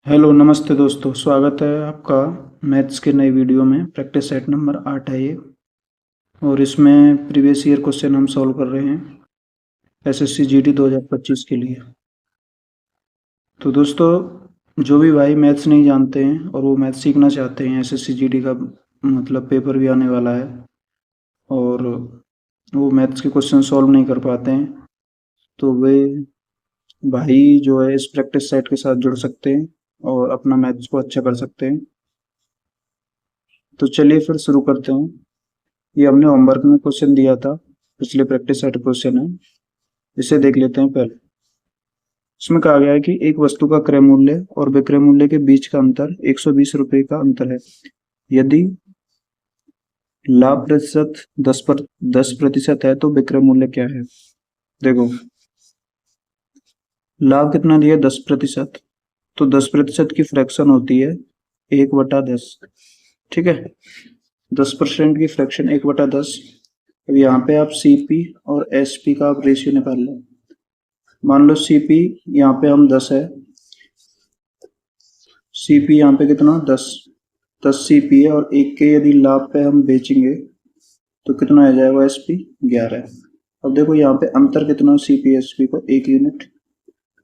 Hello नमस्ते दोस्तों, स्वागत है आपका मैथ्स के नए वीडियो में। प्रैक्टिस सेट नंबर 8 है ये, और इसमें प्रीवियस ईयर क्वेश्चन हम सॉल्व कर रहे हैं एसएससी जीडी 2025 के लिए। तो दोस्तों, जो भी भाई मैथ्स नहीं जानते हैं और वो मैथ्स सीखना चाहते हैं, एसएससी जीडी का मतलब पेपर भी आने वाला है और वो मैथ्स के क्वेश्चन सॉल्व नहीं कर पाते हैं, तो वे भाई जो है इस प्रैक्टिस सेट के साथ जुड़ सकते हैं और अपना मैथ्स को अच्छा कर सकते हैं। तो चलिए फिर शुरू करते हैं। ये हमने होमवर्क में क्वेश्चन दिया था, पिछले प्रैक्टिस सेट क्वेश्चन है, इसे देख लेते हैं पहले। इसमें कहा गया है कि एक वस्तु का क्रय मूल्य और विक्रय मूल्य के बीच का अंतर 120 रुपए का अंतर है। यदि लाभ प्रतिशत 10% है तो विक्रय मूल्य क्या है। देखो, लाभ कितना दिया, 10%, तो 10% की फ्रैक्शन होती है 1/10। ठीक है, 10% की फ्रैक्शन 1/10। अब यहाँ पे आप सीपी और एसपी का आप रेशियो निकाल लो। मान लो सीपी यहाँ पे हम 10 है, सीपी यहाँ पे कितना 10 सीपी है, और एक के यदि लाभ पे हम बेचेंगे तो कितना आ जाएगा, एसपी 11। अब देखो यहाँ पे अंतर कितना, सीपी एसपी को 1 यूनिट,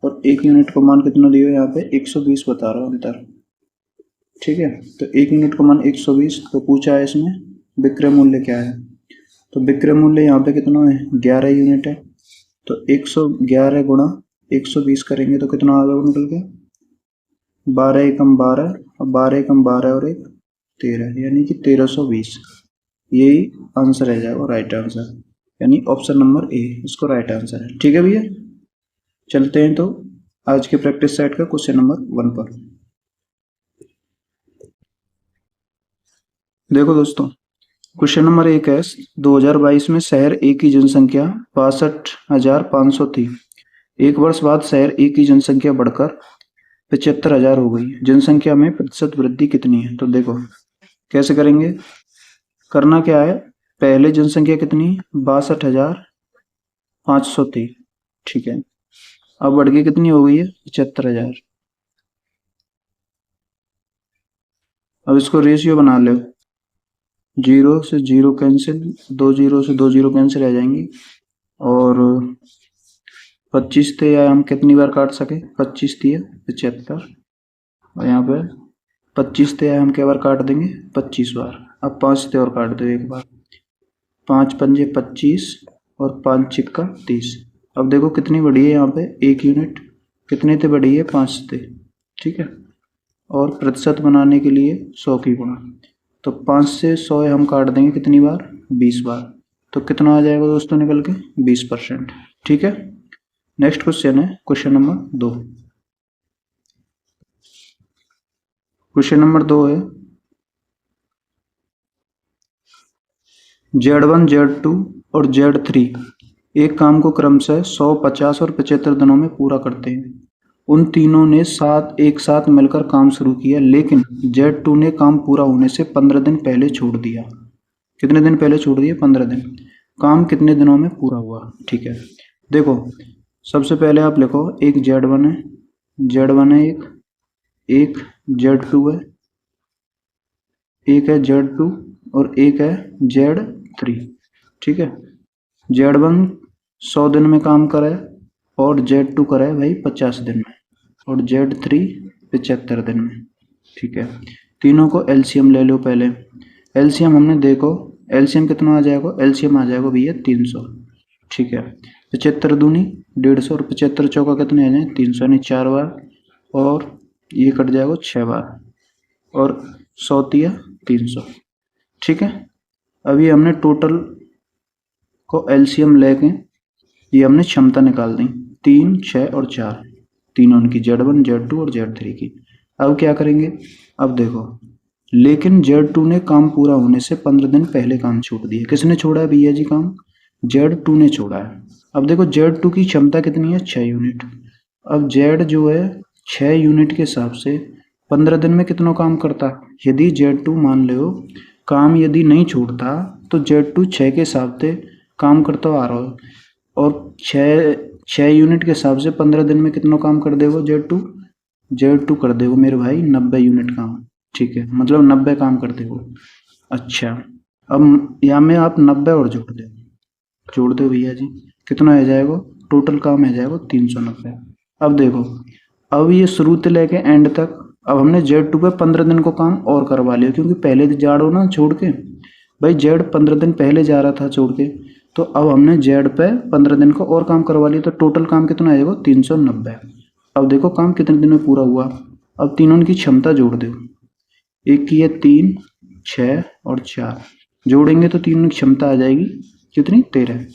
और 1 यूनिट को मान कितना दिया यहाँ पे 120 बता रहा हूँ अंतर। ठीक है, तो 1 यूनिट को मान 120, तो पूछा है इसमें विक्रय मूल्य क्या है। तो विक्रय मूल्य यहाँ पे कितना है, 11 यूनिट है, तो 111 गुणा 120 करेंगे तो कितना आ जाएगा निकल के, 12 एकम 12, और 12 एकम 12 और 1 13, यानी कि 1320। यही आंसर रह जाएगा, राइट आंसर, यानी ऑप्शन नंबर ए इसको राइट आंसर है। ठीक है भैया, चलते हैं तो आज के प्रैक्टिस सेट का क्वेश्चन नंबर 1 पर। देखो दोस्तों, क्वेश्चन नंबर 1 है, 2022 में शहर ए की जनसंख्या 62,500 थी। एक वर्ष बाद शहर ए की जनसंख्या बढ़कर 75,000 हो गई। जनसंख्या में प्रतिशत वृद्धि कितनी है। तो देखो कैसे करेंगे, करना क्या है, पहले जनसंख्या कितनी 62,500 थी। ठीक है, अब बढ़ के कितनी हो गई है 75,000। अब इसको रेशियो बना लो, 0 से 0 कैंसिल, 2 0 से 2 0 कैंसिल आ जाएंगी, और 25 थे या हम कितनी बार काट सके, 25 थी 75, और यहाँ पे 25 थे हम क्या बार काट देंगे, 25 बार। अब 5 थे और काट दो एक बार, 5 पंजे 25 और 5 छिक्का 30। अब देखो कितनी बढ़ी है यहाँ पे 1 यूनिट, कितने थे बढ़ी है 5 थे। ठीक है, और प्रतिशत बनाने के लिए 100 की गुणा, तो 5 से 100 हम काट देंगे कितनी बार, 20 बार, तो कितना आ जाएगा दोस्तों निकल के 20%। ठीक है, नेक्स्ट क्वेश्चन है क्वेश्चन नंबर 2। क्वेश्चन नंबर 2 है, Z1, Z2 और Z3 एक काम को क्रमशः 100, 50 और 75 दिनों में पूरा करते हैं। उन तीनों ने एक साथ मिलकर काम शुरू किया, लेकिन Z2 ने काम पूरा होने से 15 दिन पहले छोड़ दिया। कितने दिन पहले छोड़ दिए, 15 दिन। काम कितने दिनों में पूरा हुआ। ठीक है, देखो सबसे पहले आप लिखो, एक Z1 है, Z1 है एक Z2 है, एक है Z2 और एक है Z3। ठीक है, Z1 100 दिन में काम करे और Z2 करे भाई 50 दिन में, और Z3 75 दिन में। ठीक है, तीनों को एलसीएम ले लो पहले। एलसीएम हमने देखो, एलसीएम कितना आ जाएगा, एलसीएम आ जाएगा भैया 300। ठीक है, 75 दूनी 150 और 75 चौका कितने आ जाए 300, यानी 4 बार, और ये कट जाएगा 6 बार, और 100 तिया 300। ठीक है, अभी हमने टोटल को एलसीएम लेके ये हमने क्षमता निकाल दी, 3, 6 और 4, तीनों की, Z1, Z2 और Z3 की। अब क्या करेंगे, अब देखो, लेकिन Z2 ने काम पूरा होने से 15 दिन पहले काम छोड़ दिया। किसने छोड़ा है भैया जी काम, Z2 ने छोड़ा है। अब देखो Z2 की क्षमता कितनी है, 6 यूनिट। अब Z जो है 6 यूनिट के हिसाब से 15 दिन में कितना काम करता। यदि Z2 मान लो काम यदि नहीं छोड़ता तो Z2 6 के हिसाब से काम करता आ रहा हो, और 6 यूनिट के हिसाब से 15 दिन में कितना काम कर देगा Z2, Z2 कर देगा मेरे भाई 90 यूनिट काम, ठीक है, मतलब 90 काम कर देगा। अच्छा, अब यहाँ में आप 90 और जोड़ दो भैया जी, कितना आ जाएगा, टोटल काम आ जाएगा 390। अब देखो, अब ये शुरू से लेके एंड तक, अब हमने Z2 पे 15 दिन को काम और करवा लिया, क्योंकि पहले तो जाड़ो ना छोड़ के, भाई जेड 15 दिन पहले जा रहा था छोड़ के, तो अब हमने जेड पे 15 दिन को और काम करवा लिया, तो टोटल काम कितना आएगा 390। अब देखो काम कितने दिन में पूरा हुआ। अब तीनों की क्षमता जोड़ दो, एक की है 3, 6 और 4, जोड़ेंगे तो तीनों की क्षमता आ जाएगी कितनी, 13,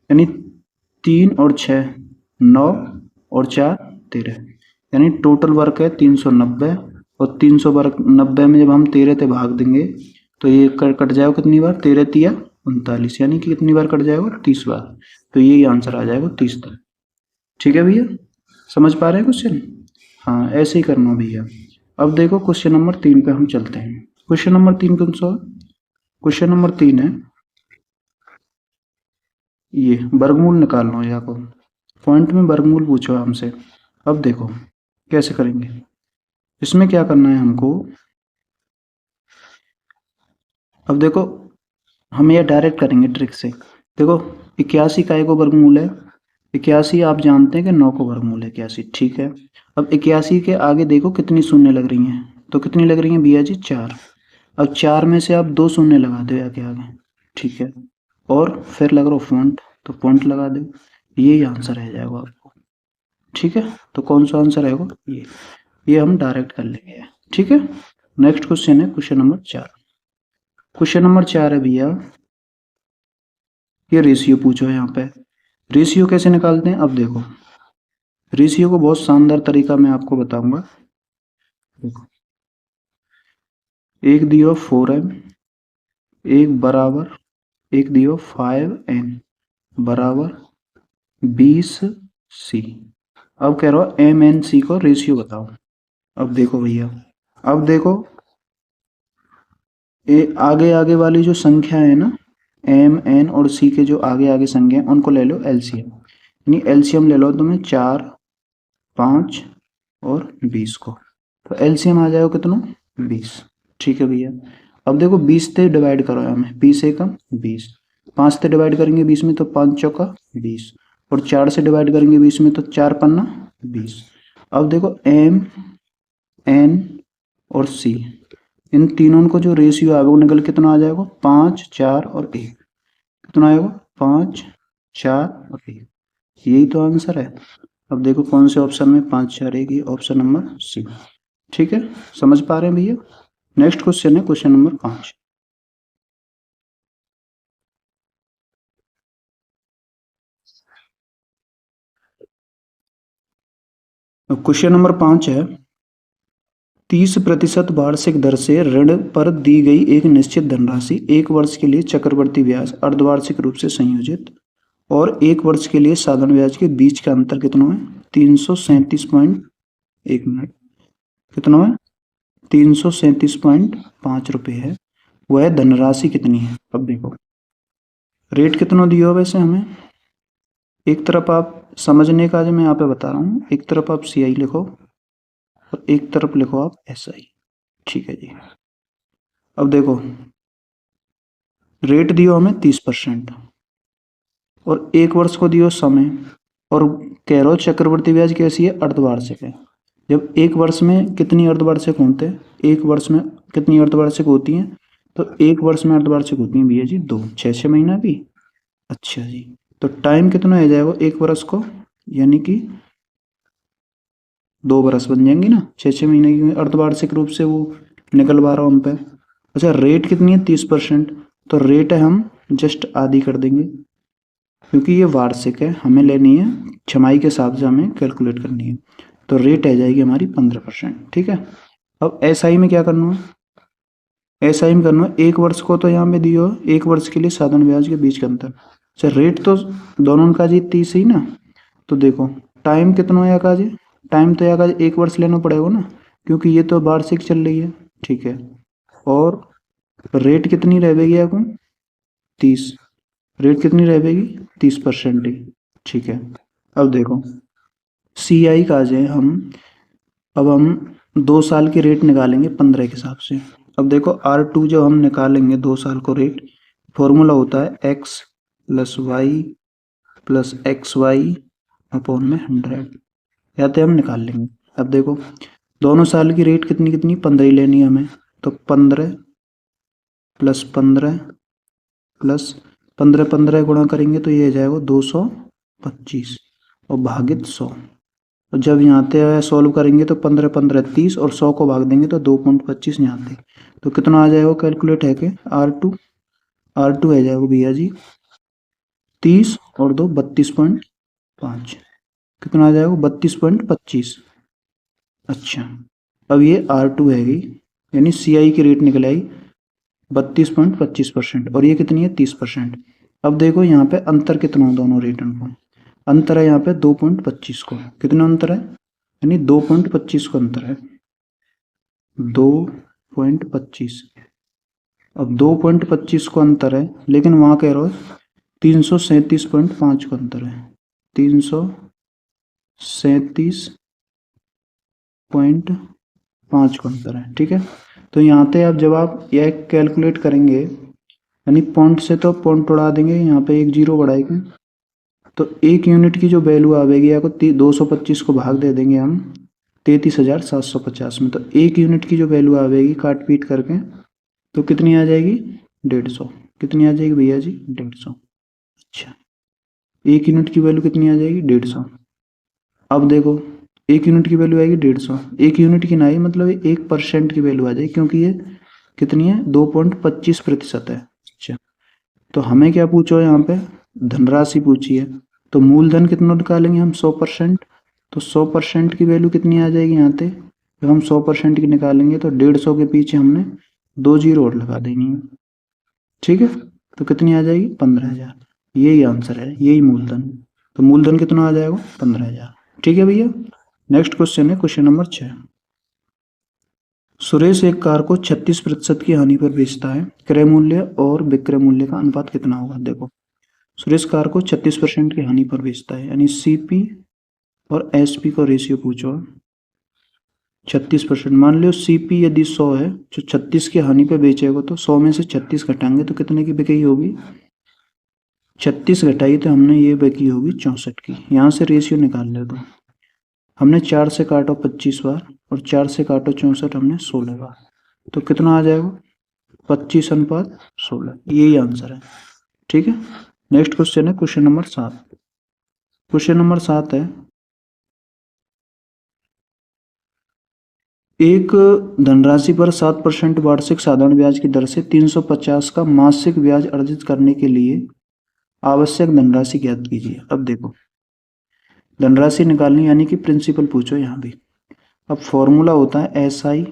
यानी 3 और 6 9 और 4 13, यानी टोटल वर्क है 390। और 390 में जब हम 13 से भाग देंगे तो ये कट जाएगा कितनी बार, 13 तिया 39, यानी कि कितनी बार कट जाएगा, 30 बार। तो यही आंसर आ जाएगा 30 तक। ठीक है भैया, समझ पा रहे हैं क्वेश्चन? हाँ, ऐसे ही करना भैया। अब देखो क्वेश्चन नंबर 3 पे हम चलते हैं। क्वेश्चन नंबर 3 कौन सा? क्वेश्चन नंबर 3 है ये, वर्गमूल निकालना है आपको, पॉइंट में वर्गमूल पूछो हमसे। अब देखो कैसे करेंगे, इसमें क्या करना है हमको। अब देखो हम ये डायरेक्ट करेंगे ट्रिक से। देखो 81 का एक वर्गमूल है, 81 आप जानते हैं कि 9 का वर्गमूल है 81, ठीक है। अब 81 के आगे देखो कितनी शून्य लग रही हैं, तो कितनी लग रही हैं भैया जी, 4। अब 4 में से आप 2 शून्य लगा दो आगे आगे, ठीक है, और फिर लग रहा पॉइंट, तो पॉइंट लगा दो, यही आंसर रह जाएगा आपको। ठीक है, तो कौन सा आंसर आएगा, ये हम डायरेक्ट कर लेंगे। ठीक है, नेक्स्ट क्वेश्चन है क्वेश्चन नंबर 4। क्वेश्चन नंबर 4 है भैया, ये रेशियो पूछो है यहाँ पे। रेशियो कैसे निकालते हैं, अब देखो रेशियो को बहुत शानदार तरीका मैं आपको बताऊंगा। देखो, एक दियो 4m, एक बराबर, एक दियो 5n बराबर 20c। अब कह रहा हूँ एम एन सी को रेशियो बताओ। अब देखो भैया, अब देखो आगे आगे वाली जो संख्या है ना, एम एन और सी के जो आगे आगे संख्या है उनको ले लो एलसीएम, यानी एलसीएम ले लो तुम्हें 4, 5 और 20 को, तो एलसीएम आ जाएगा कितना, 20। ठीक है भैया, अब देखो 20 से डिवाइड करो हमें, 20 एकम 20, 5 से डिवाइड करेंगे 20 में तो 5 चौका 20, और 4 से डिवाइड करेंगे 20 में तो 4 पन्ना 20। अब देखो एम एन और सी, इन तीनों को जो रेशियो आएगा वो निकल कितना आ जाएगा, 5 4 और 1, कितना आएगा 5 4 और 1, यही तो आंसर है। अब देखो कौन से ऑप्शन में 5 4 1, ये ऑप्शन नंबर सी। ठीक है, समझ पा रहे हैं भैया? नेक्स्ट क्वेश्चन है क्वेश्चन नंबर 5। क्वेश्चन नंबर 5 है, 30% वार्षिक दर से ऋण पर दी गई एक निश्चित धनराशि एक वर्ष के लिए चक्रवृद्धि ब्याज अर्धवार्षिक रूप से संयोजित और एक वर्ष के लिए साधारण ब्याज के बीच का अंतर कितना है, 337.1 मिनट, कितना है 337.5 रुपये है। वह धनराशि कितनी है। अब देखो रेट कितना दिया हो वैसे हमें, एक तरफ आप समझने का जो मैं यहाँ पे बता रहा हूँ, एक तरफ आप CI लिखो और एक तरफ लिखो आप SI। ठीक है जी, अब देखो रेट दियो हमें 30% और एक वर्ष को दियो समय, और कह रहे हो चक्रवृद्धि ब्याज कैसी है, अर्धवार्षिक है। जब एक वर्ष में कितनी अर्धवार्षिक होते हैं, एक वर्ष में कितनी अर्धवार्षिक होती हैं, तो एक वर्ष में अर्धवार्षिक होती हैं भैया जी 2, 6 महीना की। अच्छा जी, तो टाइम कितना हो जाएगा एक वर्ष को, यानी कि 2 बरस बन जाएंगी ना, 6 महीने की अर्धवार्षिक रूप से वो निकलवा रहा हूँ हम पे। अच्छा रेट कितनी है 30%, तो रेट है हम जस्ट आधी कर देंगे, क्योंकि ये वार्षिक है, हमें लेनी है छमाही के हिसाब से हमें कैलकुलेट करनी है, तो रेट आ जाएगी हमारी 15%। ठीक है, अब SI में क्या करना है, SI में करना है एक वर्ष को, तो यहाँ पे दियो एक वर्ष के लिए साधारण ब्याज के बीच का अंतर। अच्छा रेट तो दोनों का जी 30 ही ना, तो देखो टाइम कितना है का जी, टाइम तो यहाँ एक वर्ष लेना पड़ेगा ना, क्योंकि ये तो वार्षिक चल रही है। ठीक है, और रेट कितनी रहेगी आपको, 30, रेट कितनी रहेगी 30% ही। ठीक है, अब देखो CI का जाए हम अब हम 2 साल की रेट निकालेंगे 15 के हिसाब से। अब देखो R2 जब हम निकालेंगे 2 साल को रेट, फॉर्मूला होता है x plus Y plus X Y upon में 100, या तो हम निकाल लेंगे। अब देखो दोनों साल की रेट कितनी कितनी 15 ही लेनी है हमें, तो 15 प्लस 15 प्लस 15 15 गुणा करेंगे तो ये आ जाएगा 225 और भागित 100। और जब यहाँ पे सॉल्व करेंगे तो 15 15 30 और 100 को भाग देंगे तो 2.25 यहाँ पे, तो कितना आ जाएगा कैलकुलेट है कि R2 आ जाएगा भैया जी 30 और 2 32.5, कितना आ जाएगा 32.25। अच्छा, अब ये R2 हैगी, यानी CI की रेट निकल आई 32.25% और ये कितनी है 30%। अब देखो यहाँ पे अंतर कितना हो दोनों रेटन को, अंतर है यहाँ पे 2.25 को, कितना अंतर है, यानी 2.25 को अंतर है 2.25। अब 2.25 को अंतर है, लेकिन वहाँ कह रहा है 337.5 को अंतर है, 337.5 को अंतर है। ठीक है, तो यहाँ पे आप जब आप यह कैलकुलेट करेंगे, यानी पॉइंट से तो पॉइंट उड़ा देंगे, यहाँ पे एक जीरो बढ़ाएंगे तो 1 यूनिट की जो वैल्यू आएगी या को 225 को भाग दे देंगे हम 33,750 में, तो 1 यूनिट की जो वैल्यू आएगी काट पीट करके तो कितनी आ जाएगी 150, कितनी आ जाएगी भैया जी 150। अच्छा, 1 यूनिट की वैल्यू कितनी आ जाएगी 150। अब देखो 1 यूनिट की वैल्यू आएगी 150, 1 यूनिट की ना आई मतलब 1% की वैल्यू आ जाएगी, क्योंकि ये कितनी है 2.25% है। अच्छा, तो हमें क्या पूछो यहाँ पे धनराशि पूछी है, तो मूलधन कितना निकालेंगे हम 100%, तो 100% की वैल्यू कितनी आ जाएगी यहाँ पे, जब हम 100% की निकालेंगे तो 150 के पीछे हमने 2 जीरो और लगा देनी है। ठीक है, तो कितनी आ जाएगी 15,000, यही आंसर है, यही मूलधन। तो मूलधन कितना आ जाएगा 15,000। ठीक है भैया, नेक्स्ट क्वेश्चन है क्वेश्चन नंबर 6। सुरेश एक कार को 36% की हानि पर बेचता है, क्रय मूल्य और विक्रय मूल्य का अनुपात कितना होगा। देखो सुरेश कार को 36% की हानि पर बेचता है, यानी CP और SP का रेशियो पूछो 36%। मान लो CP यदि 100 है, जो 36 की हानि पर बेचेगा तो 100 में से 36 घटाएंगे तो कितने की बिक्री होगी, 36 घटाई तो हमने ये बिक्री होगी 64 की। यहाँ से रेशियो निकाल ले, तो हमने 4 से काटो 25 बार और 4 से काटो 64 हमने 16 बार, तो कितना आ जाएगा 25:16, यही आंसर है। ठीक है, नेक्स्ट क्वेश्चन है क्वेश्चन नंबर 7। क्वेश्चन नंबर 7 है, एक धनराशि पर 7% वार्षिक साधारण ब्याज की दर से 350 का मासिक ब्याज अर्जित करने के लिए आवश्यक धनराशि ज्ञात कीजिए। अब देखो धनराशि निकालनी, यानी कि प्रिंसिपल पूछो यहाँ भी। अब फॉर्मूला होता है SI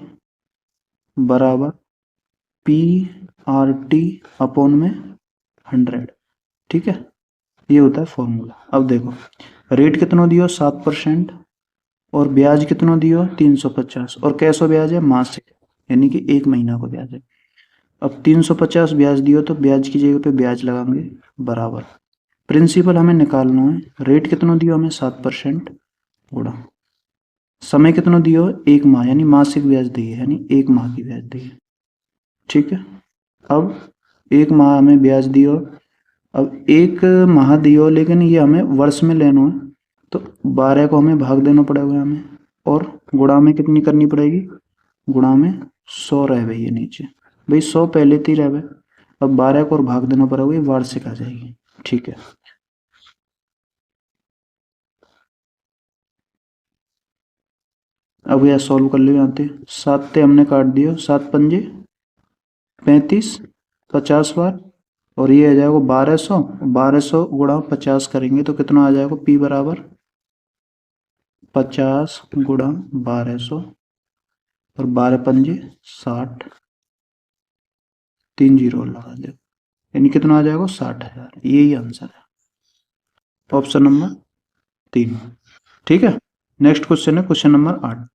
बराबर PRT अपॉन में 100। ठीक है, ये होता है फॉर्मूला। अब देखो रेट कितना दियो 7% और ब्याज कितना दियो 350, और कैसा ब्याज है मासिक, यानी कि 1 महीना का ब्याज है। अब 350 ब्याज दियो तो ब्याज की जगह पे ब्याज लगाएंगे बराबर, प्रिंसिपल हमें निकालना है, रेट कितना दियो हमें 7% गुणा समय कितना दियो 1 माह, यानी मासिक ब्याज दिए, यानी 1 माह की ब्याज दिए। ठीक है, अब 1 माह हमें ब्याज दियो, अब 1 माह दियो लेकिन ये हमें वर्ष में लेना है, तो 12 को हमें भाग देना पड़ेगा हमें, और गुणा में कितनी करनी पड़ेगी, गुणा में 100 रह भाई, ये नीचे भाई 100 पहले थी रह, अब 12 को और भाग देना पड़ेगा, ये वार्षिक आ जाएगी। ठीक है, अब यह सॉल्व कर लो, यहाँ पे 7 ते हमने काट दिया, 7 पंजे 35, 50 बार, और ये आ जाएगा 1200, 1200 गुणा 50 करेंगे तो कितना आ जाएगा, P बराबर 50 गुणा 1200 और 12 पंजे 60, 3 जीरो लगा दो, यानी कितना आ जाएगा 60,000, यही आंसर है, ऑप्शन नंबर 3। ठीक है, नेक्स्ट क्वेश्चन है क्वेश्चन नंबर 8।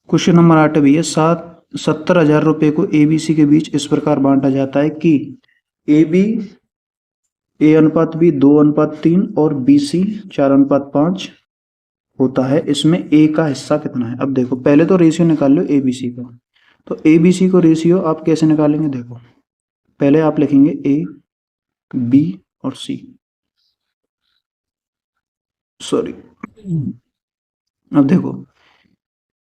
क्वेश्चन नंबर 8 है भैया, 70,000 रुपए को ABC के बीच इस प्रकार बांटा जाता है कि AB A/B 2/3 और BC 4/5 होता है। इसमें A का हिस्सा कितना है? अब देखो पहले तो रेशियो निकाल लो ABC का। तो ABC को रेशियो आप कैसे निकालेंगे? देखो पहले आप लिखेंगे A, B और C, सॉरी। अब देखो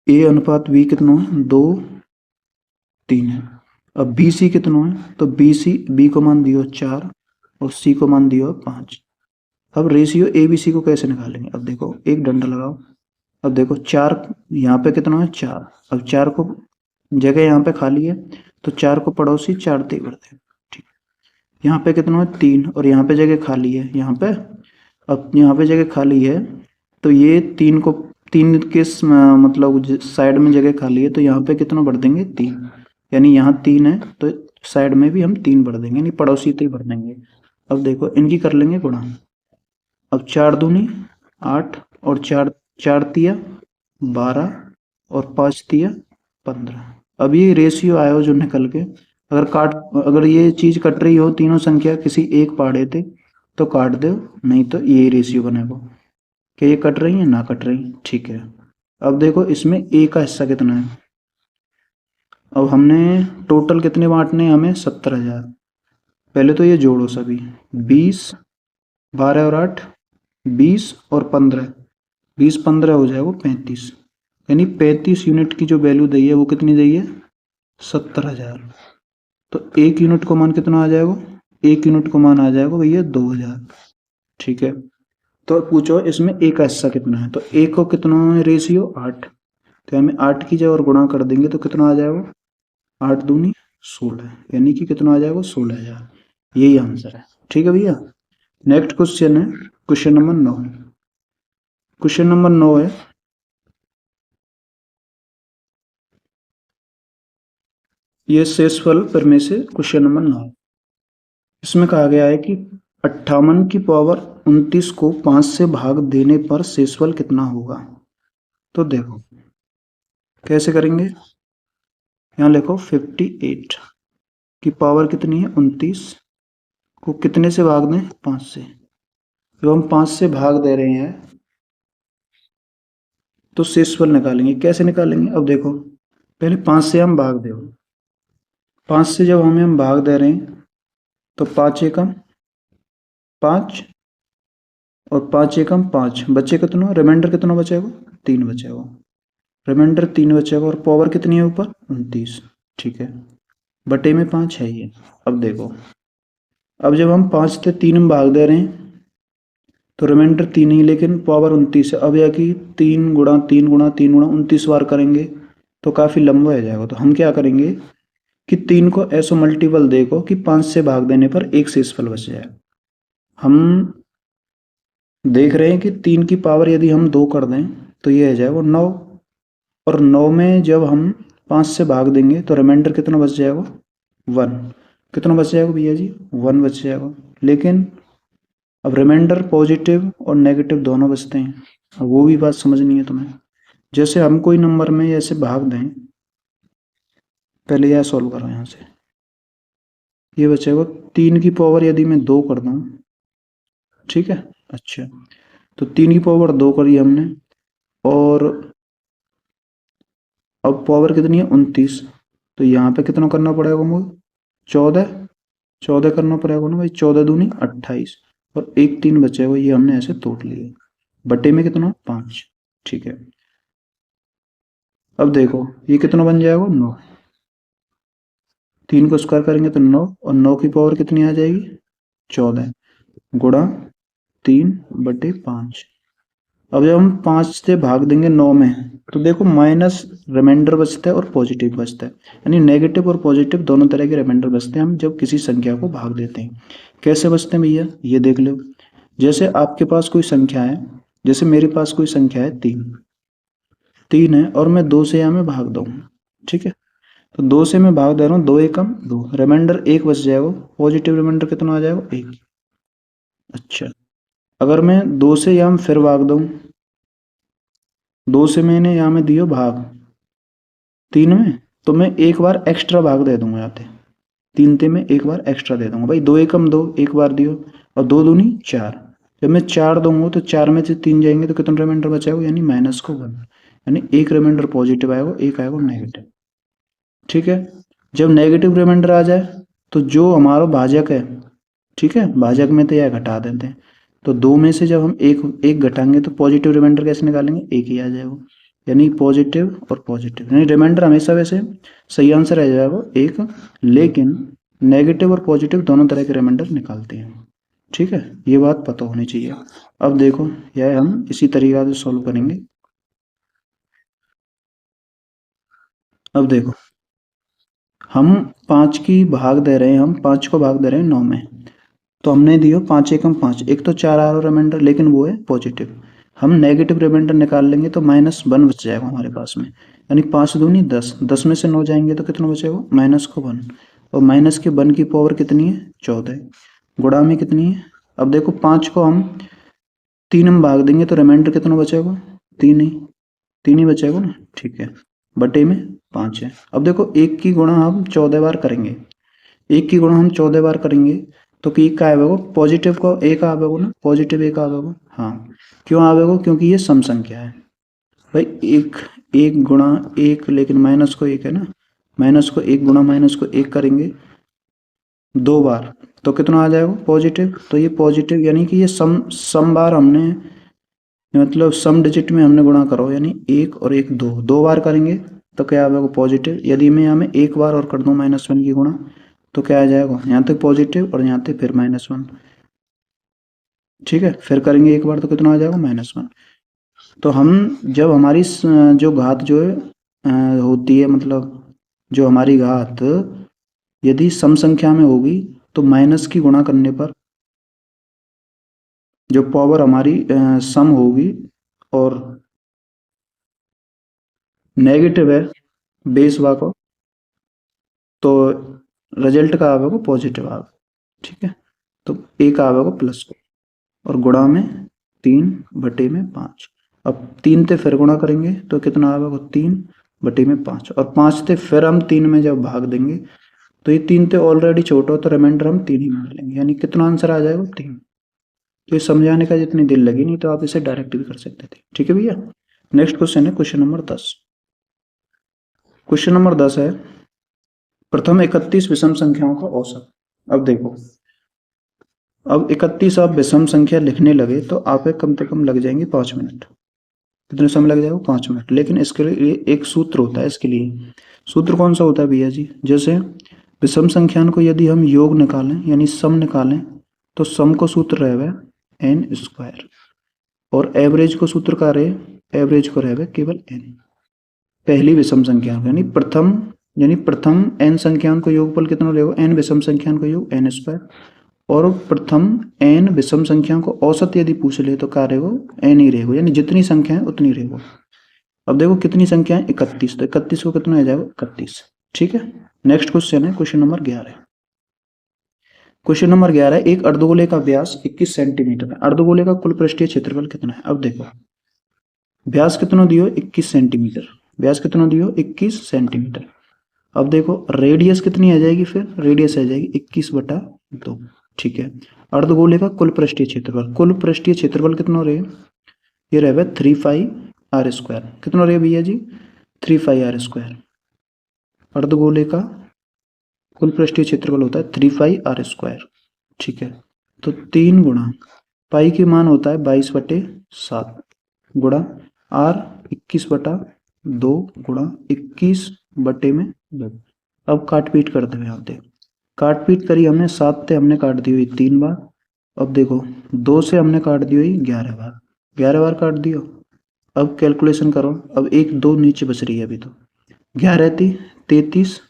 A/B कितना है? 2/3 है। अब BC कितना है? तो B को मान दियो 4 और C को मान दियो 5। अब रेशियो ABC को कैसे निकालेंगे? अब देखो एक डंडा लगाओ। अब देखो 4 यहाँ पे कितना है? 4। अब 4 को जगह यहाँ पे खाली है तो 4 को पड़ोसी 4 दे करते हैं। ठीक, यहाँ पे कितना है? 3 और यहाँ पे जगह खाली है यहाँ पे। अब यहाँ पे जगह खाली है तो ये 3 को 3 के मतलब साइड में जगह खाली है तो यहाँ पे कितना भर देंगे? 3। यानी यहाँ 3 है तो साइड में भी हम 3 भर देंगे, यानी पड़ोसी 3 भर देंगे। अब देखो इनकी कर लेंगे गुणा। अब 4 दूनी 8 और 4 4 तिया 12 और 5 तिया 15। अब ये रेशियो आया हो जो निकल के, अगर ये चीज कट रही हो तीनों संख्या किसी एक पहाड़े थे तो काट दो, नहीं तो ये रेशियो बनेगा। क्या ये कट रही है? ना कट रही, ठीक है। अब देखो इसमें A का हिस्सा कितना है? अब हमने टोटल कितने बांटने हैं? हमें 70,000। पहले तो ये जोड़ो सभी, 20 12 और 8 20 और 15, 20 15 हो जाएगा 35, यानी 35 यूनिट की जो वैल्यू दी है वो कितनी दी है? 70,000। तो 1 यूनिट को मान कितना आ जाएगा? 1 यूनिट को मान आ जाएगा भैया 2,000। ठीक है, तो पूछो इसमें A का हिस्सा कितना है? तो A को कितना है रेशियो? 8। तो हमें 8 की जगह और गुणा कर देंगे तो कितना आ जाएगा? 8 दूनी 16, यानी कि कितना आ जाएगा? 16,000। यही आंसर है। ठीक है भैया। नेक्स्ट क्वेश्चन है क्वेश्चन नंबर 9। क्वेश्चन नंबर 9 है, ये शेषफल पर में से क्वेश्चन नंबर 9। इसमें कहा गया है कि 58 की पावर 29 को 5 से भाग देने पर शेषफल कितना होगा? तो देखो कैसे करेंगे, यहाँ लिखो 58 की पावर कितनी है? 29 को कितने से भाग दें? 5 से। जब हम 5 से भाग दे रहे हैं तो शेषफल निकालेंगे। कैसे निकालेंगे? अब देखो पहले 5 से हम भाग दे, 5 से जब हम भाग दे रहे हैं तो 5 एकम 5 और 5 एकम 5, बचे कितना? रिमाइंडर कितना बचेगा? 3 बचेगा। रिमाइंडर 3 बचेगा और पावर कितनी है ऊपर? 29। ठीक है, बटे में 5 है ये। अब देखो अब जब हम 5 से 3 में भाग दे रहे हैं तो रिमाइंडर 3 ही, लेकिन पावर 29 है। अब यह कि 3 गुणा 3 गुणा 3 गुणा 29 बार करेंगे तो काफ़ी लंबा हो जाएगा। तो हम क्या करेंगे कि 3 को ऐसो मल्टीपल देखो कि 5 से भाग देने पर एक शेषफल बच जाए। हम देख रहे हैं कि 3 की पावर यदि हम 2 कर दें तो ये आ जाएगा 9, और 9 में जब हम 5 से भाग देंगे तो रिमाइंडर कितना बच जाएगा? 1। कितना बच जाएगा भैया जी? 1 बच जाएगा। लेकिन अब रिमाइंडर पॉजिटिव और नेगेटिव दोनों बचते हैं, अब वो भी बात समझनी है तुम्हें। जैसे हम कोई नंबर में ऐसे भाग दें, पहले यह सॉल्व करो यहाँ से, ये बचेगा 3 की पावर यदि मैं 2 कर दूँ, ठीक है। अच्छा, तो 3 की पावर 2 करी हमने, और अब पावर कितनी है? 29। तो यहाँ पे कितना करना पड़ेगा मुझे? 14 करना पड़ेगा ना भाई। 14 दूनी 28 और एक 3 बचेगा, ये हमने ऐसे तोड़ लिए। बटे में कितना? 5। ठीक है, अब देखो ये कितना बन जाएगा? 9। 3 को स्क्वायर करेंगे तो 9, और 9 की पावर कितनी आ जाएगी? 14 गुणा 3/5। अब जब हम 5 से भाग देंगे 9 में तो देखो माइनस रिमाइंडर बचता है और पॉजिटिव बचता है, यानी नेगेटिव और पॉजिटिव दोनों तरह के रिमाइंडर बचते हैं हम जब किसी संख्या को भाग देते हैं। कैसे बचते हैं भैया? ये देख लो। जैसे आपके पास कोई संख्या है, जैसे मेरे पास कोई संख्या है 3 है, और मैं 2 से यहाँ में भाग दूँ, ठीक है। तो 2 से मैं भाग दे रहा हूँ, 2 एकम 2, रिमाइंडर 1 बच जाएगा। पॉजिटिव रिमाइंडर कितना आ जाएगा? 1। अच्छा, अगर मैं 2 से यहाँ में फिर भाग दूँ, 2 से मैंने यहाँ में दियो भाग 3 में, तो मैं एक बार एक्स्ट्रा भाग दे दूंगा यहाँ पे। 3 ते मैं एक बार एक्स्ट्रा दे दूंगा भाई। 2 एकम 2 एक बार दियो, और 2 दूनी 4। जब मैं 4 दूंगा तो 4 में से 3 जाएंगे तो कितना रिमाइंडर बचाएगा, यानी -1, यानी एक रिमाइंडर पॉजिटिव आएगा, एक आएगा नेगेटिव। ठीक है, जब नेगेटिव रिमाइंडर आ जाए तो जो हमारा भाजक है, ठीक है, भाजक में तो यह घटा देते हैं, तो 2 में से जब हम एक एक घटाएंगे तो पॉजिटिव रिमाइंडर कैसे निकालेंगे, एक ही आ जाएगा, यानी पॉजिटिव और पॉजिटिव, यानी रिमाइंडर हमेशा वैसे सही आंसर आ जाएगा एक, लेकिन नेगेटिव और पॉजिटिव दोनों तरह के रिमाइंडर निकालते हैं। ठीक है, ये बात पता होनी चाहिए। अब देखो, यह हम इसी तरीका से सॉल्व करेंगे। अब देखो, हम 5 की भाग दे रहे हैं, हम 5 को भाग दे रहे हैं 9 में, तो हमने दियो 5 एकम 5, एक तो 4 आ रहा रिमाइंडर, लेकिन वो है पॉजिटिव। हम नेगेटिव रिमाइंडर निकाल लेंगे तो -1 बच जाएगा हमारे पास में, यानी 5 दूनी 10, 10 में से 9 जाएंगे तो कितना बचेगा, -1, और माइनस के 1 की पावर कितनी है, 14, गुणा में कितनी है। अब देखो 5 को हम 3 में भाग देंगे तो रिमाइंडर कितना बचेगा, 3 ही बचेगा ना, ठीक है, बटे में 5 है। अब देखो एक की गुणा हम 14 बार करेंगे, एक की गुणा हम 14 बार करेंगे तो कि का आवेगा, पॉजिटिव को एक आवेगा ना, पॉजिटिव एक आवेगा, हाँ, क्यों आवेगा, क्योंकि ये सम संख्या है भाई। एक एक गुणा एक, लेकिन माइनस को एक है ना, माइनस को एक गुणा माइनस को एक करेंगे 2 बार तो कितना आ जाएगा, पॉजिटिव। तो ये पॉजिटिव यानी कि ये सम बार हमने, मतलब सम डिजिट में हमने गुणा करो, यानी एक और एक 2 बार करेंगे तो क्या आएगा, पॉजिटिव। यदि मैं यहाँ में एक बार और कर दूं -1 की गुणा तो क्या आ जाएगा, यहाँ तक पॉजिटिव और यहाँ तक फिर -1। ठीक है, फिर करेंगे एक बार तो कितना आ जाएगा, -1। तो हम जब हमारी जो घात जो है होती है, मतलब जो हमारी घात यदि सम संख्या में होगी तो माइनस की गुणा करने पर जो पावर हमारी सम होगी और नेगेटिव है बेस वा को, तो रिजल्ट का आवेगा पॉजिटिव आवेगा। ठीक है, तो एक आवेगा प्लस को, और गुणा में 3/5। अब 3 से फिर गुणा करेंगे तो कितना आवेगा, 3/5, और 5 से फिर हम 3 में जब भाग देंगे तो ये 3 से ऑलरेडी छोटा हो तो रिमाइंडर हम 3 ही मान लेंगे, यानी कितना आंसर आ जाएगा, 3। तो ये समझाने का जितनी दिल लगी नहीं तो आप इसे डायरेक्ट भी कर सकते थे। ठीक है भैया, नेक्स्ट क्वेश्चन है क्वेश्चन नंबर 10। क्वेश्चन नंबर 10 है, प्रथम 31 विषम संख्याओं का औसत। अब देखो, अब 31 आप विषम संख्या लिखने लगे तो आप कम से कम लग जाएंगे 5 मिनट। कितने समय लग जाएगा, 5 मिनट। लेकिन इसके लिए एक सूत्र होता है, इसके लिए सूत्र कौन सा होता है भैया जी, जैसे विषम संख्यान को यदि हम योग निकालें यानी सम निकालें तो सम को सूत्र रहेगा n², और एवरेज को सूत्र का रहे, एवरेज को रहेगा केवल n। पहली विषम संख्या यानी प्रथम n संख्यान को योगफल कितना रहेगा, n विषम संख्यान को योग n², और प्रथम n विषम संख्या को औसत यदि पूछ ले तो क्या रहेगा, n ही रहेगा, यानी जितनी संख्या है उतनी रहेगा। अब देखो कितनी संख्या है, 31, तो 31 को कितना आ जाएगा, 31। ठीक है, नेक्स्ट क्वेश्चन है क्वेश्चन नंबर 11। क्वेश्चन नंबर 11, एक अर्धगोले का व्यास 21 सेंटीमीटर है, अर्धगोले का कुल पृष्ठीय क्षेत्रफल कितना है। अब देखो व्यास कितना दियो, 21 सेंटीमीटर, व्यास कितना दियो, 21 सेंटीमीटर। अब देखो रेडियस कितनी आ जाएगी, फिर रेडियस आ जाएगी 21/2। ठीक है, अर्धगोले का कुल पृष्ठीय क्षेत्रफल, कुल पृष्ठीय क्षेत्रफल कितना रहे, ये रहे 3πr²। कितना रहे भैया जी, 3πr²। अर्धगोले का कुल पृष्ठीय क्षेत्रफल होता है 3πr²। ठीक है, तो 3 गुणा पाई की मान होता है 22/7 गुणा r 21/2 गुणा 21/2। अब काट पीट कर दे यहाँ पे, काट पीट करी हमने, 7 से हमने काट दी हुई 3 बार। अब देखो 2 से हमने काट दी हुई 11 बार, 11 बार काट दियो। अब कैलकुलेशन करो, अब 1 2 नीचे बच रही है अभी, तो 11 थी 33,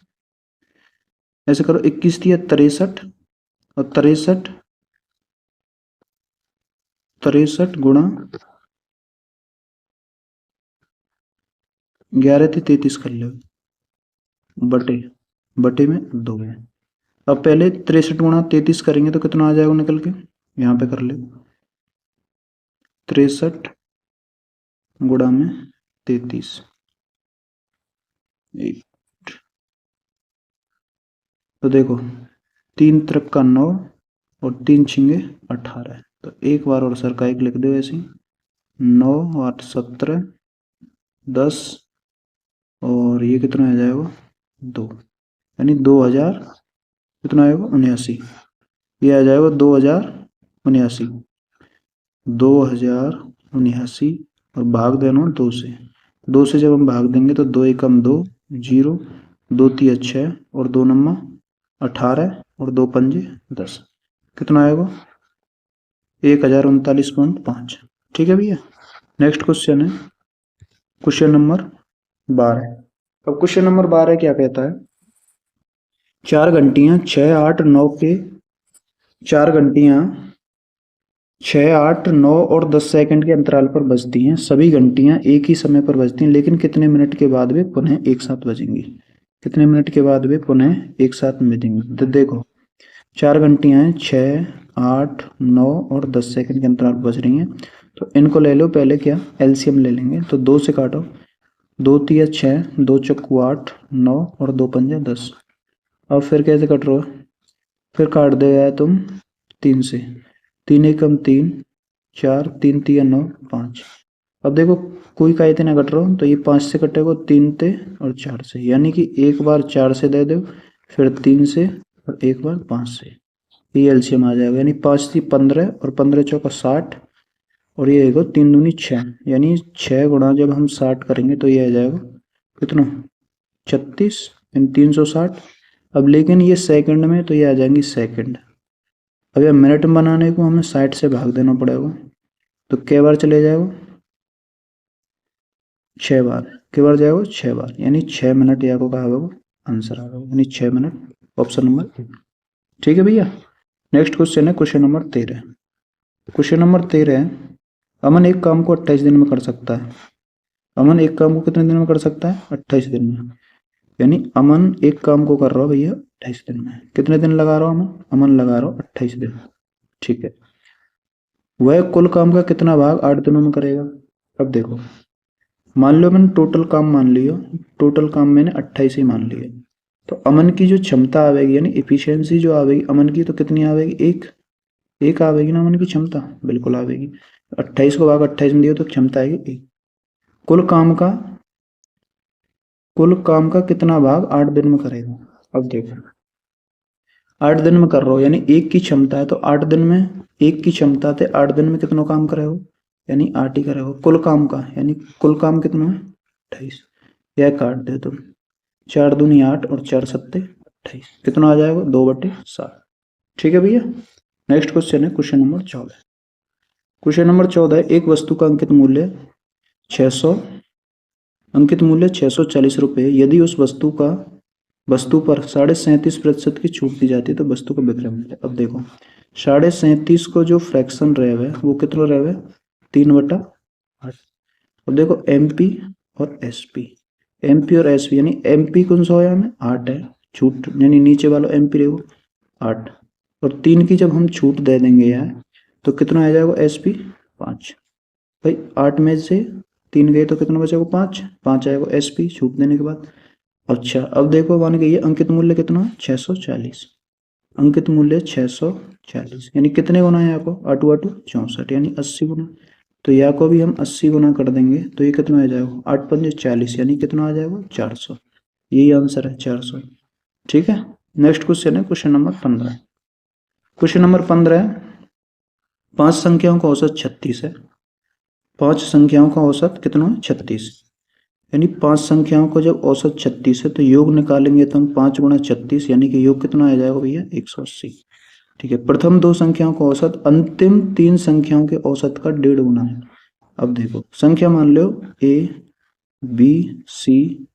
ऐसे करो 21 थी 63, और 63 गुणा 11 थी 33 कर लो, बटे बटे में 2 है। अब पहले 63 गुणा 33 करेंगे तो कितना आ जाएगा निकल के, यहाँ पे कर ले, 63 गुणा में 33, तो देखो 3 त्रिक का 9, और 3 छिंगे 18। तो एक बार और सर का एक लिख दो ऐसे ही, 9 8 17 10 और ये कितना आ जाएगा 2, यानी 2000 कितना आएगा 79। ये आ जाएगा 2079, 2079 और भाग देना 2 से। 2 से जब हम भाग देंगे तो 2 एकम 2 जीरो, 2 तिया 6 और 2 नम्मा 18 और 2 पंजे 10, कितना आएगा 1039.5। ठीक है भैया। नेक्स्ट क्वेश्चन है क्वेश्चन नंबर 12। अब क्वेश्चन नंबर 12 क्या कहता है, 4 घंटियां 6 8 9 के 4 घंटियां 6 8 9 और 10 सेकंड के अंतराल पर बजती हैं। सभी घंटियां एक ही समय पर बजती हैं, लेकिन कितने मिनट के बाद वे पुनः एक साथ बजेंगी। कितने मिनट के बाद वे पुनः एक साथ बजेंगी। तो देखो 4 घंटियां हैं, 6 8 9 और 10 सेकंड के अंतराल पर बज रही हैं। तो इनको ले लो पहले, क्या एलसीएम ले लेंगे। तो 2 से काटो, 2 तिया 6, 2 चक्कू 8 9 और 2 पंजे 10। अब फिर कैसे कट रहा हो, फिर काट दे यार तुम 3 से, 3 एकम 3 4 3 तिया 9 5। अब देखो कोई का इतना कट रहा हो, तो ये 5 से कटेगा, 3 ते और 4 से, यानी कि एक बार 4 से दे दो, फिर 3 से और एक बार 5 से। ये एलसीएम आ जाएगा, यानी 5 थी 15 और 15 चौका 60 और ये आएगा 3 दूनी 6, यानी 6 गुणा जब हम 60 करेंगे तो ये आ जाएगा कितना 36 यानी 360। अब लेकिन ये सेकंड में, तो ये आ जाएंगी सेकंड। अब ये मिनट में बनाने को हमें 60 से भाग देना पड़ेगा, तो कै बार चले जाएगा 6 बार। कै बार जाएगा 6 बार, यानी 6 मिनट या को कहा होगा आंसर आ गया, यानी 6 मिनट, ऑप्शन नंबर ए। ठीक है भैया। नेक्स्ट क्वेश्चन है क्वेश्चन नंबर 13। क्वेश्चन नंबर 13 है, अमन एक काम को 28 दिन में कर सकता है। अमन एक काम को कितने दिन में कर सकता है 28 दिन में, यानी अमन एक काम को कर रहा हो भैया 28 दिन में। कितने दिन लगा रहा हो अमन लगा रहा हो 28 दिन। ठीक है, वह कुल काम का कितना भाग 8 दिनों में करेगा। अब देखो मान लो मैंने टोटल काम मान लियो, टोटल काम मैंने 28 ही मान लिया, तो अमन की जो क्षमता आवेगी यानी एफिशिएंसी जो आवेगी अमन की, तो कितनी आवेगी एक आवेगी ना अमन की क्षमता, बिल्कुल आवेगी। 28 को भाग 28 में दियो तो क्षमता आएगी 1। कुल काम का कितना भाग 8 दिन में करेगा। अब देखो 8 दिन में कर रहा हो, यानी 1 की क्षमता है, तो 8 दिन में 1 की क्षमता थे, 8 दिन में कितना काम करे हो, यानी 8 ही करे हो कुल काम का, यानी कुल काम कितना है 28। यह काट दे तुम, 4 दूनी 8 और 4 सत्ते 28, कितना आ जाएगा 2/7। ठीक है भैया। नेक्स्ट क्वेश्चन है क्वेश्चन नंबर 14। क्वेश्चन नंबर 14 है, एक वस्तु का अंकित मूल्य 600 अंकित मूल्य 640 रुपये, यदि उस वस्तु पर 37.5% की छूट दी जाती है तो वस्तु का विक्रय मूल्य। अब देखो 37.5 को जो फ्रैक्शन रहे हुए वो कितना रहे हुए 3/8। अब देखो एमपी और एसपी, एमपी और एसपी, यानी एमपी कौन सा होया हमें 8 है छूट, यानी नीचे वाला एमपी रहेगा 8 और 3 की जब हम छूट दे देंगे यार तो कितना आ जाएगा एसपी 5। भाई 8 में से 3 गए तो कितना बचेगा 5 आएगा एसपी छूट देने के बाद। अच्छा अब देखो मान गई अंकित मूल्य कितना 640, अंकित मूल्य 640, यानी कितने गुना है यहाँ को 8 8 64, यानी 80 गुना। तो यहाँ को भी हम 80 गुना कर देंगे तो ये कितना आ जाएगा 8 पंजे 40, यानी कितना आ जाएगा 400। यही आंसर है 400। ठीक है। नेक्स्ट क्वेश्चन है क्वेश्चन नंबर 15। क्वेश्चन नंबर 15 है, 5 संख्याओं का औसत 36 है। 5 संख्याओं का औसत कितना है 36, यानी 5 संख्याओं का जब औसत 36 है तो योग निकालेंगे तो हम 5 गुणा 36, यानी कि योग कितना आ जाएगा भैया 180। ठीक है, प्रथम 2 संख्याओं का औसत अंतिम 3 संख्याओं के औसत का 1.5 गुना है। अब देखो संख्या मान लो ए बी सी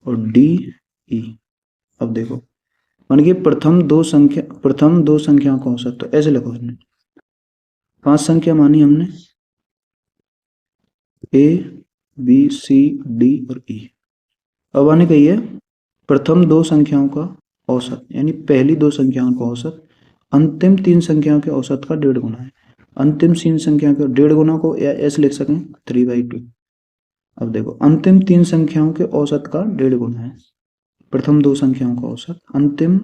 और डी ई। अब देखो मान के प्रथम दो संख्याओं का औसत, तो ऐसे लिखो हमने 5 संख्या मानी हमने ए बी सी डी और ई। अब आने कही है प्रथम 2 संख्याओं का औसत, यानी पहली 2 संख्याओं का औसत अंतिम 3 संख्याओं के औसत का 1.5 गुना है। अंतिम 3 संख्याओं के 1.5 गुना को ऐसे लिख सकें 3/2। अब देखो अंतिम 3 संख्याओं के औसत का 1.5 गुना है, प्रथम 2 संख्याओं का औसत अंतिम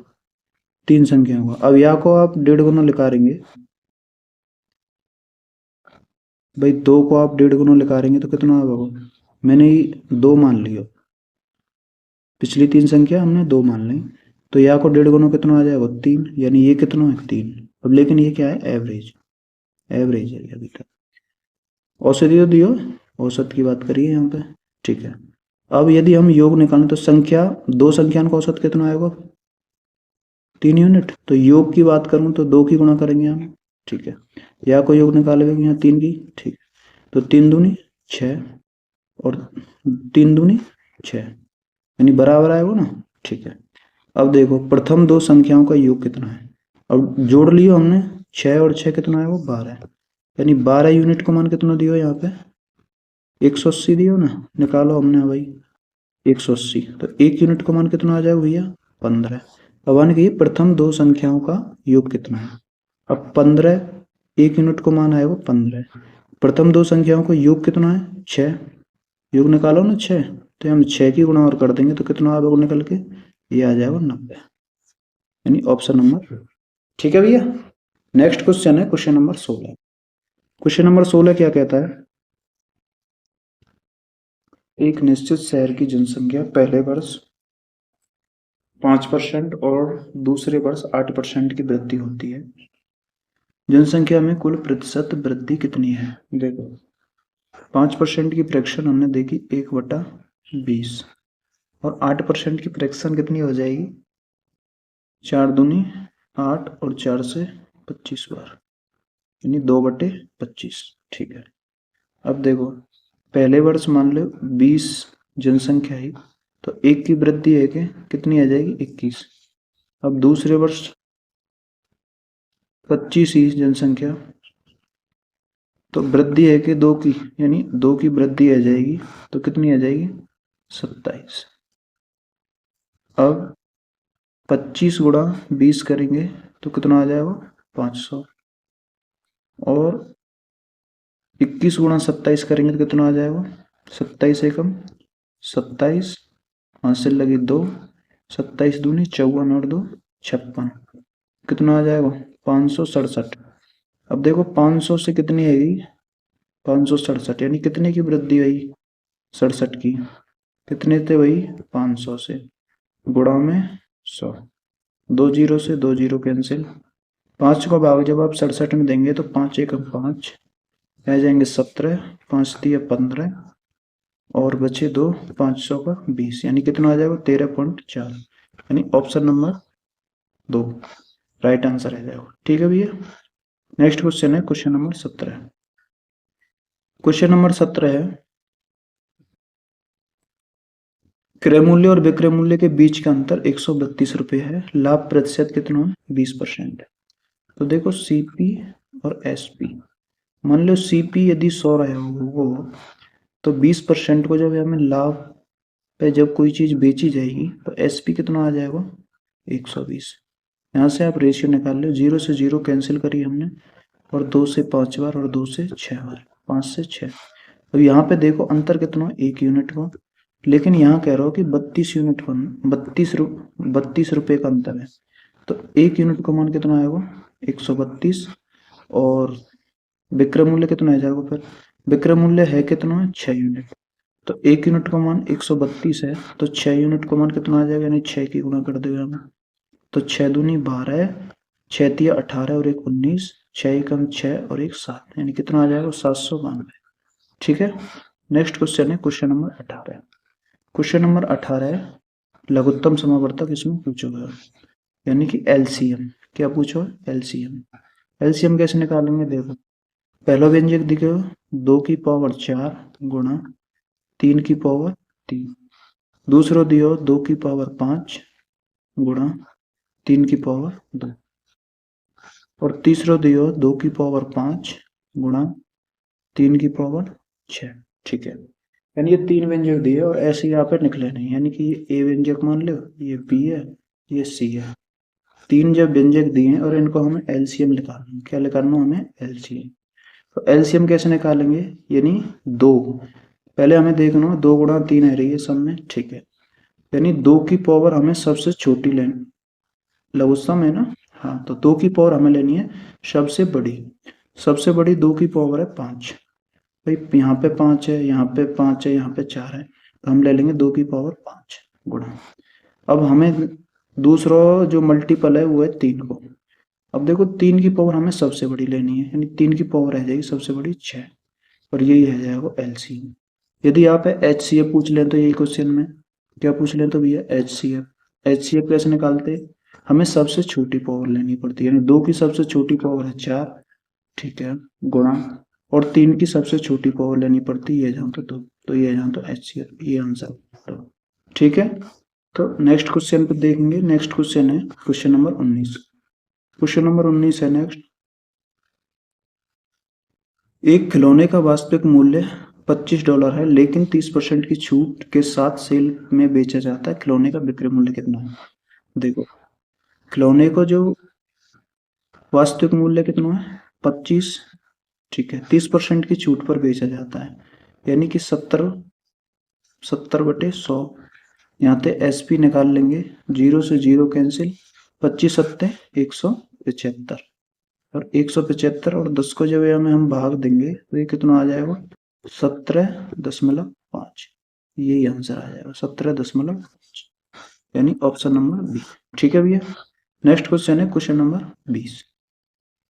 तीन संख्याओं का। अब या को आप 1.5 गुना लिखाएंगे भाई, 2 को आप 1.5 गुना लिखाएंगे तो कितना होगा? मैंने 2 मान लिया, पिछली 3 संख्या हमने 2 मान ली, तो या को 1.5 गुना कितना आ जाएगा? 3, यानी ये कितना है? 3। अब लेकिन ये क्या है? एवरेज, एवरेज है अभी तक। औसत तो दियो, औसत की बात करिए यहाँ पे, ठीक है। अब यदि हम योग निकालें तो संख्या, 2 संख्या का औसत कितना आएगा? 3 यूनिट। तो योग की बात करूं तो 2 की गुणा करेंगे हम, ठीक है। या को योग निकालेंगे यहाँ 3 की, ठीक। तो 3 दूनी 6 और 3 दूनी 6, यानी बराबर आएगा ना, ठीक है। अब देखो प्रथम 2 संख्याओं का योग कितना है? अब जोड़ लियो हमने, 6 और 6 कितना है? वो 12, यानी 12 यूनिट का मान कितना दियो यहाँ पे? 180 दियो ना, निकालो हमने भाई 180, तो 1 यूनिट का मान कितना आ जाएगा भैया? 15। अब मान कि प्रथम 2 संख्याओं का योग कितना है? अब 15, 1 यूनिट को मान आएगा 15। प्रथम 2 संख्याओं का योग कितना है? 6। योग निकालो ना 6, तो हम 6 की गुणा और कर देंगे तो कितना आएगा निकल के? ये आ जाएगा 90, यानी ऑप्शन नंबर, ठीक है भैया। नेक्स्ट क्वेश्चन है क्वेश्चन नंबर 16। क्वेश्चन नंबर 16 क्या कहता है? एक निश्चित शहर की जनसंख्या पहले वर्ष 5% और दूसरे वर्ष 8% की वृद्धि होती है। जनसंख्या में कुल प्रतिशत वृद्धि कितनी है? देखो 5% की फ्रैक्शन हमने देखी 1/20, और 8% की फ्रैक्शन कितनी हो जाएगी? 4 दूनी 8 और 4 से 25 बार, यानी 2/25, ठीक है। अब देखो पहले वर्ष मान लो 20 जनसंख्या है, तो 1 की वृद्धि है कि कितनी आ जाएगी? 21। अब दूसरे वर्ष 25 ही जनसंख्या, तो वृद्धि है कि 2 की, यानी 2 की वृद्धि आ जाएगी, तो कितनी आ जाएगी? 27। अब 25 गुणा 20 करेंगे तो कितना आ जाएगा? 500, और 21 गुणा 27 करेंगे तो कितना आ जाएगा? 27 एकम 27, हासिल लगी 2, 27 दूनी 54 और 2 56, कितना आ जाएगा? 567। अब देखो 500 से कितनी आएगी? 567, यानी कितने की वृद्धि हुई? 67 की। कितने थे भाई? 500 से, गुणा में 100, 2 जीरो से 2 जीरो कैंसिल, 5 का भाग जब आप 67 में देंगे तो 5 एकम 5 आ जाएंगे 17, 5 दिया 15, और बचे 2, 500 का 20, यानी कितना आ जाएगा? 13.4, यानी ऑप्शन नंबर 2 राइट आंसर आ जाएगा, ठीक है भैया। नेक्स्ट क्वेश्चन है क्वेश्चन नंबर 17। क्वेश्चन नंबर 17 है क्रय मूल्य और विक्रय मूल्य के बीच का अंतर 132 रुपये है, लाभ प्रतिशत कितना है? 20%। तो देखो सीपी और एसपी, मान लो सीपी यदि 100 रहा होगा तो 20% को जब हमें लाभ पे जब कोई चीज बेची जाएगी तो एसपी कितना आ जाएगा? 120। यहाँ से आप रेशियो निकाल लो, 0 से 0 कैंसिल करी हमने, और 2 से 5 बार और 2 से 6 बार, 5 से 6। अब यहाँ पे देखो अंतर कितना? 1 यूनिट का, लेकिन यहाँ कह रहा हो कि 32 यूनिट का, 32 रुपये का अंतर है, तो 1 यूनिट का मान कितना आएगा? 132, और विक्रय मूल्य कितना आ जाएगा? फिर विक्रय मूल्य है कितना? 6 यूनिट, तो 1 यूनिट का मान 132 है, तो 6 यूनिट का मान कितना आ जाएगा? यानी 6 की गुणा कर देगा हमें, तो 6 दूनी 12, 6 तिया 18 और 1 19, 6 एकम 6 और 1 7, यानी कितना आ जाएगा? 792, ठीक है। नेक्स्ट क्वेश्चन है क्वेश्चन नंबर 18। क्वेश्चन नंबर 18 है लघुत्तम समावर्तक, इसमें पूछा गया, यानी कि एलसीएम। क्या पूछो? एलसीएम। एलसीएम कैसे निकालेंगे? देखो पहला व्यंजक दिखे 2 की पावर 4 गुणा 3 की पावर 3, दूसरा दियो 2 की पावर 5 गुणा 3 की पावर 2, और तीसरा दियो 2 की पावर 5 गुणा 3 की पावर 6, ठीक है। यानी ये 3 व्यंजक दिए और ऐसे ही यहाँ पे निकले नहीं, यानी कि ये ए व्यंजक मान लो, ये बी है, ये सी है। 3 जब व्यंजक दिए और इनको हमें एलसीएम निकालना है, क्या निकालना हमें? एलसीएम। तो एलसीएम कैसे निकालेंगे? यानी 2, पहले हमें देखना 2 गुणा 3 है रही है सब में, ठीक है, यानी 2 की पावर हमें सबसे छोटी लेनी, लघुत्तम है ना, हाँ, तो 2 की पावर हमें लेनी है सबसे बड़ी। सबसे बड़ी 2 की पावर है 5। भाई यहाँ पे 5 है, यहाँ पे 5 है, यहाँ पे 4 है, तो हम ले लेंगे 2 की पावर 5 गुणा। अब हमें दूसरा जो मल्टीपल है वो है 3 को। अब देखो 3 की पावर हमें सबसे बड़ी लेनी है, यानी 3 की पावर रह जाएगी सबसे बड़ी 6, और यही रह जाएगा एलसीएम। यदि आप एचसीएफ पूछ लें तो यही क्वेश्चन में क्या पूछ लें तो भैया एचसीएफ। एचसीएफ कैसे निकालते हैं, हमें सबसे छोटी पावर लेनी पड़ती है, यानी 2 की सबसे छोटी पावर है 4, ठीक है, गुणा, और 3 की सबसे छोटी पावर लेनी पड़ती है ये जान तो 2, तो ये जान तो एचसीएफ, ये आंसर तो ठीक है। तो नेक्स्ट क्वेश्चन पे देखेंगे। नेक्स्ट क्वेश्चन है क्वेश्चन नंबर 19। क्वेश्चन नंबर 19 है नेक्स्ट। एक खिलौने का वास्तविक मूल्य $25 है, लेकिन 30% की छूट के साथ सेल में बेचा जाता है। खिलौने का विक्रय मूल्य कितना है। देखो खिलौने को जो वास्तविक मूल्य कितना है 25, ठीक है, 30% की छूट पर बेचा जाता है, यानी कि 70/100। यहाँ पे एसपी निकाल लेंगे, 0 से 0 कैंसिल, 25 सत्ते 175, और 175 और 10 को जब हमें हम भाग देंगे तो ये कितना आ जाएगा 17.5। यही आंसर आ जाएगा 17.5, यानी ऑप्शन नंबर बी। ठीक है भैया। नेक्स्ट क्वेश्चन है क्वेश्चन नंबर 20।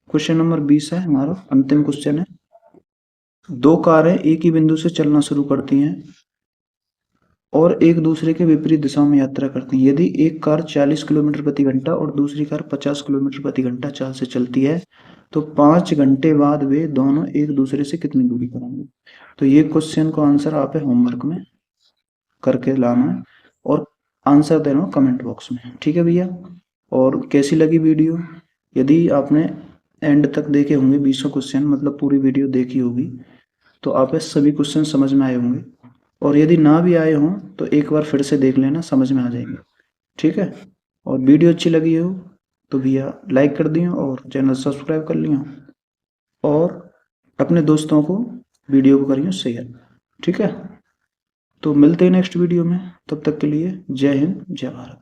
क्वेश्चन नंबर 20 है हमारा अंतिम क्वेश्चन है। दो कारें एक ही बिंदु से चलना शुरू करती हैं और एक दूसरे के विपरीत दिशा में यात्रा करती हैं। यदि एक कार 40 किलोमीटर प्रति घंटा और दूसरी कार 50 किलोमीटर प्रति घंटा चाल से चलती है, तो 5 घंटे बाद वे दोनों एक दूसरे से कितनी दूरी पर होंगे। तो ये क्वेश्चन को आंसर आप होमवर्क में करके लाना है और आंसर देना कमेंट बॉक्स में। ठीक है भैया। और कैसी लगी वीडियो, यदि आपने एंड तक देखे होंगे 20 क्वेश्चन, मतलब पूरी वीडियो देखी होगी, तो आप सभी क्वेश्चन समझ में आए होंगे, और यदि ना भी आए हों तो एक बार फिर से देख लेना, समझ में आ जाएंगे। ठीक है। और वीडियो अच्छी लगी हो तो भैया लाइक कर दियो और चैनल सब्सक्राइब कर लियो, और अपने दोस्तों को वीडियो को करिए शेयर। ठीक है। तो मिलते हैं नेक्स्ट वीडियो में, तब तक के लिए जय हिंद जय भारत।